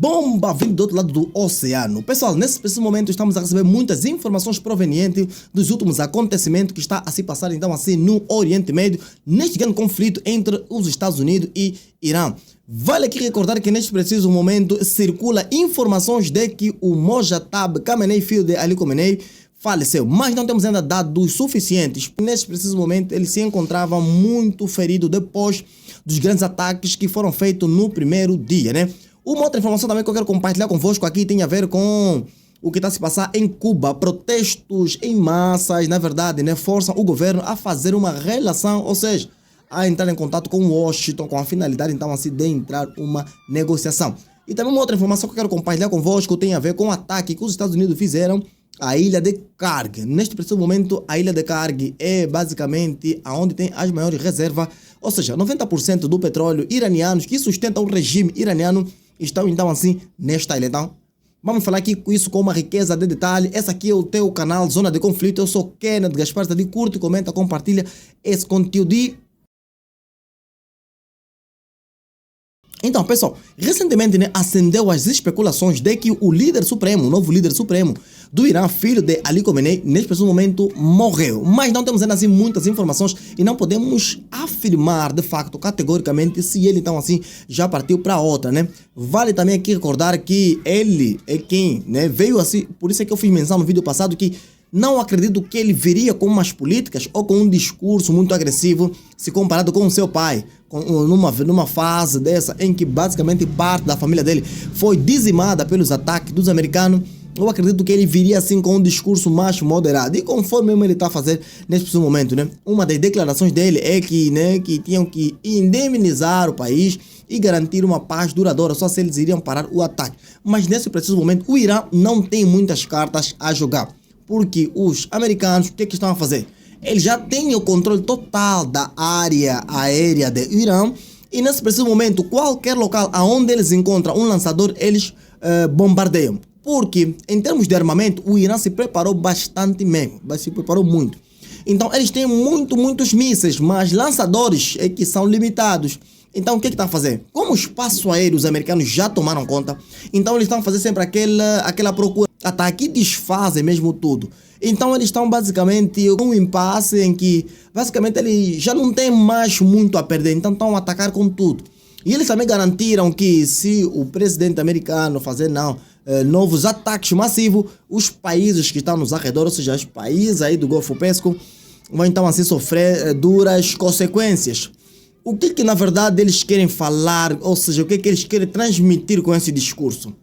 bomba vindo do outro lado do oceano. Pessoal, nesse preciso momento estamos a receber muitas informações provenientes dos últimos acontecimentos que está a se passar então assim no Oriente Médio, neste grande conflito entre os Estados Unidos e Irã. Vale aqui recordar que neste preciso momento circula informações de que o Mojtaba Khamenei, filho de Ali Khamenei, faleceu, mas não temos ainda dados suficientes. Neste preciso momento ele se encontrava muito ferido depois dos grandes ataques que foram feitos no primeiro dia, né? Uma outra informação também que eu quero compartilhar convosco aqui tem a ver com o que está a se passar em Cuba. Protestos em massas, na verdade, né, forçam o governo a fazer uma relação, ou seja, a entrar em contato com Washington com a finalidade então assim de entrar uma negociação. E também uma outra informação que eu quero compartilhar convosco tem a ver com o ataque que os Estados Unidos fizeram à ilha de Karg. Neste preciso momento, a ilha de Karg é basicamente onde tem as maiores reservas, ou seja, 90% do petróleo iraniano que sustenta o regime iraniano estão então assim nesta ilha. Então, vamos falar aqui com isso com uma riqueza de detalhe. Esse aqui é o teu canal Zona de Conflito. Eu sou Kenneth Gaspar. Curte, comenta, compartilha esse conteúdo. Então, pessoal, recentemente acendeu as especulações de que o líder supremo, o novo líder supremo do Irã, filho de Ali Khamenei, neste preciso momento morreu. Mas não temos ainda assim muitas informações e não podemos afirmar de facto, categoricamente, se ele então assim já partiu para outra, né? Vale também aqui recordar que ele é quem, né, veio assim, por isso é que eu fiz menção no vídeo passado que não acredito que ele viria com umas políticas ou com um discurso muito agressivo se comparado com o seu pai, numa fase dessa em que basicamente parte da família dele foi dizimada pelos ataques dos americanos. Eu acredito que ele viria assim com um discurso mais moderado e conforme ele está a fazer nesse momento, né? Uma das declarações dele é que, né, que tinham que indemnizar o país e garantir uma paz duradoura só se eles iriam parar o ataque. Mas nesse preciso momento o Irã não tem muitas cartas a jogar. Porque os americanos, o que estão a fazer? Eles já têm o controle total da área aérea do Irã e nesse preciso momento, qualquer local onde eles encontram um lançador, eles bombardeiam. Porque, em termos de armamento, o Irã se preparou bastante mesmo, se preparou muito. Então, eles têm muitos mísseis, mas lançadores é que são limitados. Então, o que estão a fazer? Como o espaço aéreo os americanos já tomaram conta, então eles estão a fazer sempre aquela procura, ataque e desfazem mesmo tudo. Então, eles estão basicamente com um impasse em que, basicamente, eles já não têm mais muito a perder, então estão a atacar com tudo. E eles também garantiram que se o presidente americano fazer novos ataques massivos, os países que estão nos arredores, ou seja, os países aí do Golfo Pérsico, vão então assim sofrer duras consequências. O que na verdade eles querem falar, ou seja, o que eles querem transmitir com esse discurso?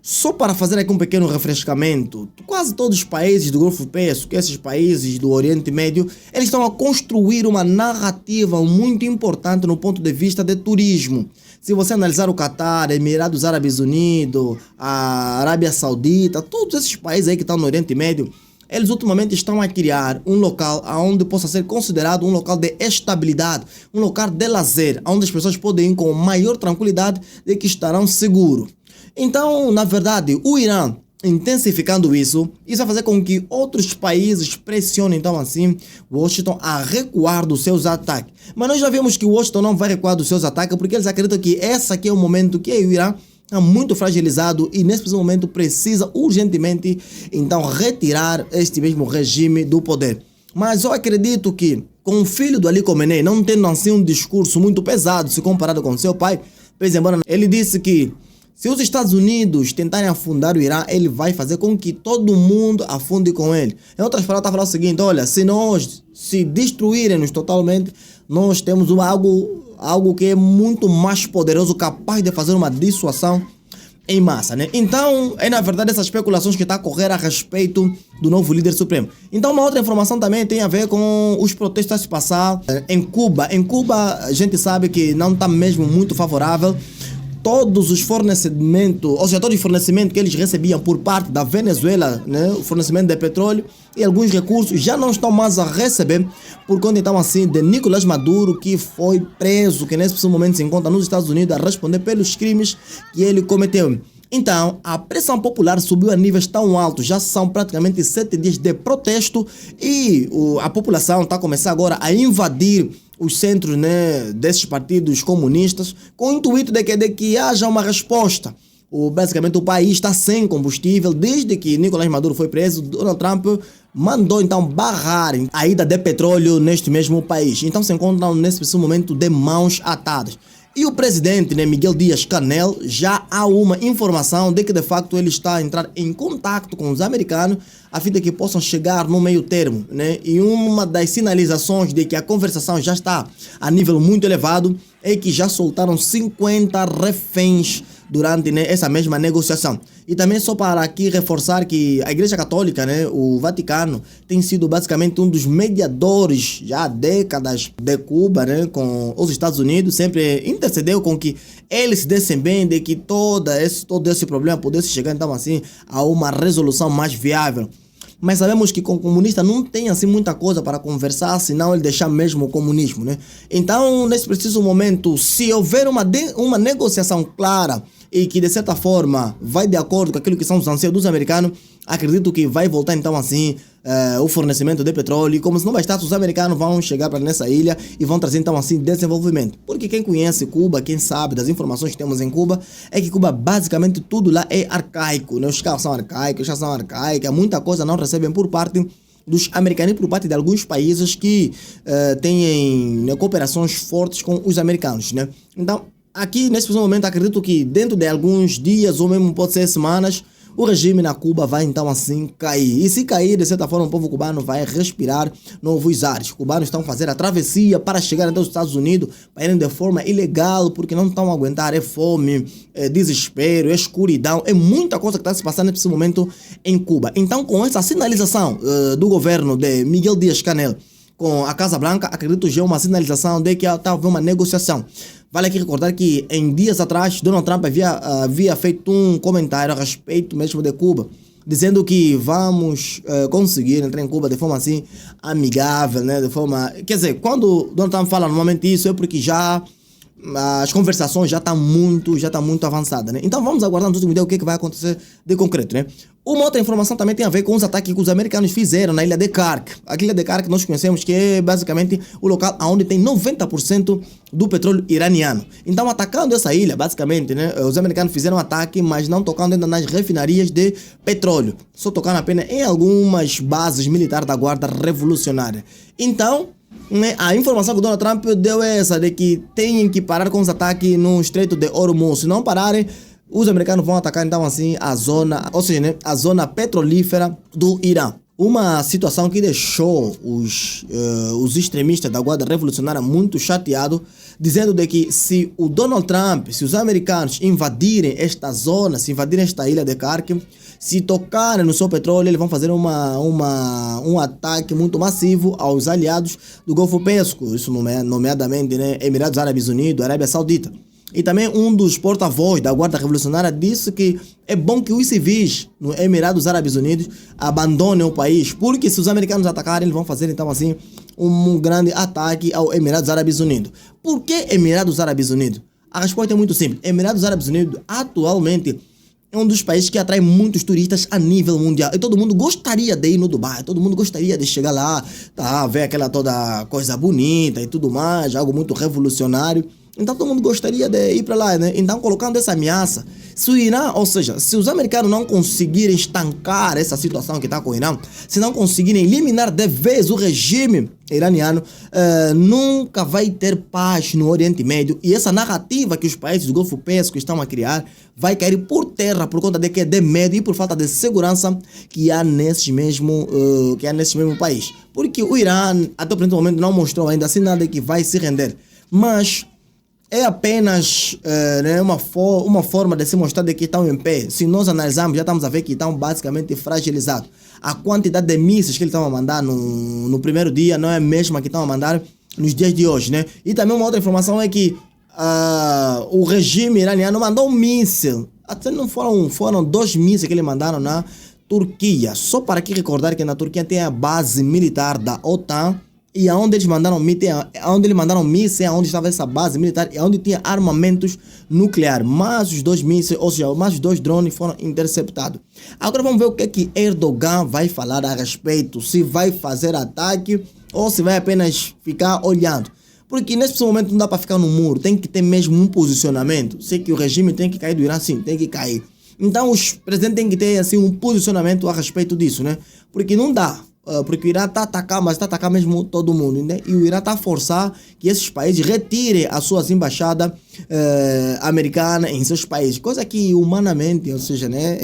Só para fazer aqui um pequeno refrescamento, quase todos os países do Golfo Pérsico, esses países do Oriente Médio, eles estão a construir uma narrativa muito importante no ponto de vista de turismo. Se você analisar o Catar, Emirados Árabes Unidos, a Arábia Saudita, todos esses países aí que estão no Oriente Médio, eles ultimamente estão a criar um local onde possa ser considerado um local de estabilidade, um local de lazer, onde as pessoas podem ir com maior tranquilidade de que estarão seguros. Então, na verdade, o Irã, intensificando isso vai fazer com que outros países pressionem, então assim, Washington a recuar dos seus ataques. Mas nós já vimos que Washington não vai recuar dos seus ataques porque eles acreditam que esse aqui é o momento que o Irã está muito fragilizado e nesse momento precisa urgentemente, então, retirar este mesmo regime do poder. Mas eu acredito que com o filho do Ali Khamenei não tendo assim um discurso muito pesado se comparado com seu pai, pois embora ele disse que se os Estados Unidos tentarem afundar o Irã, ele vai fazer com que todo mundo afunde com ele. Em outras palavras, está falando o seguinte: olha, se nós se destruírem-nos totalmente, nós temos algo que é muito mais poderoso, capaz de fazer uma dissuasão em massa, né? Então, é na verdade essas especulações que está a correr a respeito do novo líder supremo. Então, uma outra informação também tem a ver com os protestos a se passar em Cuba. Em Cuba, a gente sabe que não está mesmo muito favorável. Todos os fornecimentos, ou seja, todo o fornecimento que eles recebiam por parte da Venezuela, né, o fornecimento de petróleo e alguns recursos já não estão mais a receber por conta então assim de Nicolás Maduro, que foi preso, que nesse momento se encontra nos Estados Unidos a responder pelos crimes que ele cometeu. Então, a pressão popular subiu a níveis tão altos, já são praticamente 7 dias de protesto e a população está a começar agora a invadir os centros, né, desses partidos comunistas com o intuito de que haja uma resposta. Basicamente o país está sem combustível. Desde que Nicolás Maduro foi preso, Donald Trump mandou então barrar a ida de petróleo neste mesmo país. Então se encontram nesse preciso momento de mãos atadas. E o presidente, né, Miguel Dias-Canel, já há uma informação de que de facto ele está a entrar em contato com os americanos a fim de que possam chegar no meio termo, né? E uma das sinalizações de que a conversação já está a nível muito elevado é que já soltaram 50 reféns durante, né, essa mesma negociação. E também só para aqui reforçar que a Igreja Católica, né, o Vaticano, tem sido basicamente um dos mediadores já há décadas de Cuba, né, com os Estados Unidos, sempre intercedeu com que eles se dessem bem de que todo esse problema pudesse chegar então assim a uma resolução mais viável. Mas sabemos que com o comunista não tem assim muita coisa para conversar, senão ele deixar mesmo o comunismo, né? Então, nesse preciso momento, se houver uma negociação clara e que de certa forma vai de acordo com aquilo que são os anseios dos americanos, acredito que vai voltar então assim o fornecimento de petróleo. E como se não bastasse, os americanos vão chegar para nessa ilha e vão trazer então assim desenvolvimento. Porque quem conhece Cuba, quem sabe das informações que temos em Cuba, é que Cuba basicamente tudo lá é arcaico, né? Os carros são arcaicos, as são arcaicas, muita coisa não recebem por parte dos americanos e por parte de alguns países que têm, né, cooperações fortes com os americanos, né? Então, aqui nesse momento acredito que dentro de alguns dias ou mesmo pode ser semanas, o regime na Cuba vai então assim cair. E se cair, de certa forma, o povo cubano vai respirar novos ares. Os cubanos estão fazendo a travessia para chegar até os Estados Unidos, para irem de forma ilegal, porque não estão a aguentar. É fome, é desespero, é escuridão, é muita coisa que está se passando nesse momento em Cuba. Então, com essa sinalização do governo de Miguel Dias-Canel com a Casa Branca, acredito já uma sinalização de que está havendo uma negociação. Vale aqui recordar que em dias atrás Donald Trump havia feito um comentário a respeito mesmo de Cuba, dizendo que vamos conseguir entrar em Cuba de forma assim amigável, né? De forma, quer dizer, quando Donald Trump fala normalmente isso é porque já as conversações já estão muito avançadas, né? Então vamos aguardar no último dia o que vai acontecer de concreto, né? Uma outra informação também tem a ver com os ataques que os americanos fizeram na ilha de Kark. A ilha de Kark nós conhecemos que é basicamente o local onde tem 90% do petróleo iraniano. Então, atacando essa ilha, basicamente, né, os americanos fizeram um ataque, mas não tocando ainda nas refinarias de petróleo. Só tocando apenas em algumas bases militares da Guarda Revolucionária. Então, né, a informação que o Donald Trump deu é essa, de que tem que parar com os ataques no Estreito de Hormuz. Se não pararem, os americanos vão atacar então assim a zona, ou seja, né, a zona petrolífera do Irã. Uma situação que deixou os extremistas da Guarda Revolucionária muito chateados, dizendo de que se o Donald Trump, se os americanos invadirem esta zona, se invadirem esta ilha de Kark, se tocarem no seu petróleo, eles vão fazer um ataque muito massivo aos aliados do Golfo Pérsico, isso nomeadamente, né, Emirados Árabes Unidos, Arábia Saudita. E também um dos porta-voz da Guarda Revolucionária disse que é bom que os civis no Emirados Árabes Unidos abandonem o país, porque se os americanos atacarem, eles vão fazer então assim um grande ataque ao Emirados Árabes Unidos. Por que Emirados Árabes Unidos? A resposta é muito simples. Emirados Árabes Unidos atualmente é um dos países que atrai muitos turistas a nível mundial. E todo mundo gostaria de ir no Dubai, todo mundo gostaria de chegar lá, tá, ver aquela toda coisa bonita e tudo mais, algo muito revolucionário. Então todo mundo gostaria de ir para lá, né? Então, colocando essa ameaça, se o Irã, ou seja, se os americanos não conseguirem estancar essa situação que está com o Irã, se não conseguirem eliminar de vez o regime iraniano, nunca vai ter paz no Oriente Médio. E essa narrativa que os países do Golfo Pérsico estão a criar vai cair por terra por conta de que é de medo e por falta de segurança que há nesse mesmo país. Porque o Irã, até o presente momento, não mostrou ainda assim nada que vai se render. Mas é apenas né, uma forma de se mostrar de que estão em pé. Se nós analisarmos, já estamos a ver que estão basicamente fragilizados. A quantidade de mísseis que eles estão a mandar no primeiro dia não é a mesma que estão a mandar nos dias de hoje, né? E também uma outra informação é que o regime iraniano mandou um míssil. Até não foram 2 mísseis que eles mandaram na Turquia. Só para aqui recordar que na Turquia tem a base militar da OTAN. E aonde eles mandaram mísseis, é onde estava essa base militar e onde tinha armamentos nucleares. Mas os 2 mísseis, ou seja, mais os 2 drones foram interceptados. Agora vamos ver o que Erdogan vai falar a respeito. Se vai fazer ataque ou se vai apenas ficar olhando. Porque nesse momento não dá para ficar no muro. Tem que ter mesmo um posicionamento. Sei que o regime tem que cair do Irã, sim, tem que cair. Então os presidentes têm que ter assim um posicionamento a respeito disso, né? Porque não dá. Porque o Irã está a atacar, mas está a atacar mesmo todo mundo, né? E o Irã está a forçar que esses países retirem as suas embaixadas americanas em seus países, coisa que humanamente, ou seja, né,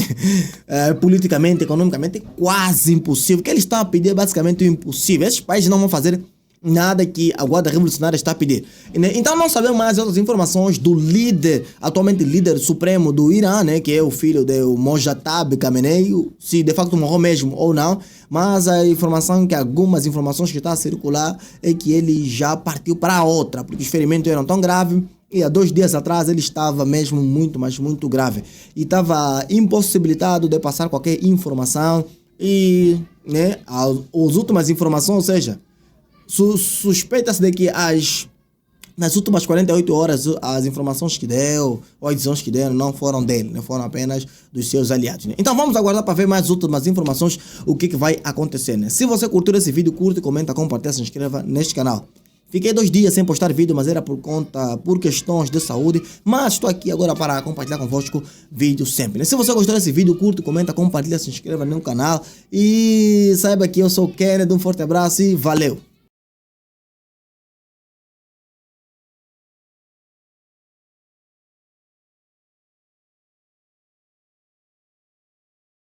politicamente, economicamente, é quase impossível. O que eles estão a pedir é basicamente o impossível. Esses países não vão fazer nada que a Guarda Revolucionária está a pedir. Então não sabemos mais outras informações do líder, atualmente líder supremo do Irã, né, que é o filho do Mojtaba Khamenei, se de facto morreu mesmo ou não, mas a informação que algumas informações que está a circular é que ele já partiu para outra, porque os ferimentos eram tão graves e há 2 dias atrás ele estava mesmo muito, mas muito grave e estava impossibilitado de passar qualquer informação e, né, as últimas informações, ou seja, suspeita-se de que nas últimas 48 horas as informações que deu, ou as decisões que deram, não foram dele, né? Foram apenas dos seus aliados, né? Então vamos aguardar para ver mais últimas informações, o que vai acontecer, né? Se você curtiu esse vídeo, curte, comenta, compartilha, se inscreva neste canal. Fiquei 2 dias sem postar vídeo, mas era por questões de saúde. Mas estou aqui agora para compartilhar convosco vídeo sempre, né? Se você gostou desse vídeo, curte, comenta, compartilha, se inscreva no canal. E saiba que eu sou o Kennedy, um forte abraço e valeu!